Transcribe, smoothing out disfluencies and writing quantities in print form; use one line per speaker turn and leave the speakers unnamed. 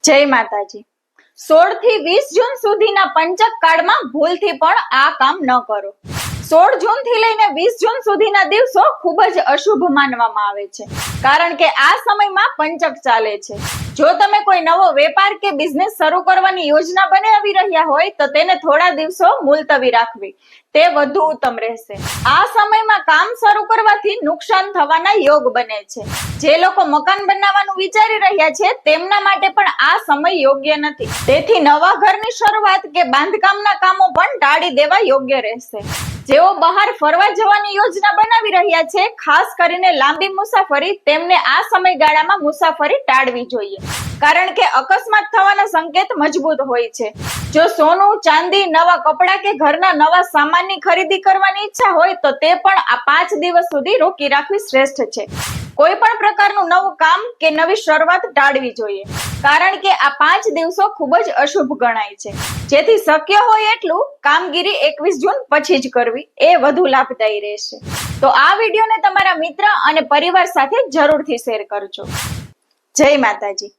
જય માતાજી। 16 થી 20 જૂન સુધીના પંચક કાળમાં ભૂલથી પણ આ કામ ન કરો। 16 જૂન થી લઈને 20 જૂન સુધીના દિવસો ખૂબ જ અશુભ માનવામાં આવે છે, કારણ કે આ સમયમાં પંચક ચાલે છે। જો તમે કોઈ નવો વેપાર કે બિઝનેસ શરૂ કરવાની યોજના બનાવી રહ્યા હોય તો તેને થોડા દિવસો મુલતવી રાખવી તે વધુ ઉત્તમ રહેશે। આ સમયમાં કામ શરૂ કરવાથી નુકસાન થવાના યોગ બને છે। જે લોકો મકાન બનાવવાનું વિચારી રહ્યા છે તેમના માટે પણ આ સમય યોગ્ય નથી, તેથી નવા ઘરની શરૂઆત કે બાંધકામના કામો પણ ટાળી દેવા યોગ્ય રહેશે। જેઓ બહાર ફરવા જવાની યોજના બનાવી રહ્યા છે, ખાસ કરીને લાંબી મુસાફરી, તેમને આ સમયગાળામાં મુસાફરી ટાળવી જોઈએ, કારણ કે અકસ્માત થવાના સંકેત મજબૂત હોય છે। જો સોનું, ચાંદી, નવા કપડાં કે ઘરના નવા સામાનની ખરીદી કરવાની ઈચ્છા હોય તો તે પણ આ 5 દિવસ સુધી રોકી રાખવી શ્રેષ્ઠ છે। કોઈ પણ પ્રકારનું નવું કામ કે નવી શરૂઆત ટાળવી જોઈએ, કારણ કે આ 5 દિવસો ખૂબ જ અશુભ ગણાય છે। જેથી શક્ય હોય એટલું કામગીરી 21 જૂન પછી જ કરવી એ વધુ લાભદાયી રહેશે। તો આ વિડીયોને તમારા મિત્ર અને પરિવાર સાથે જરૂરથી શેર કરજો। જય માતાજી।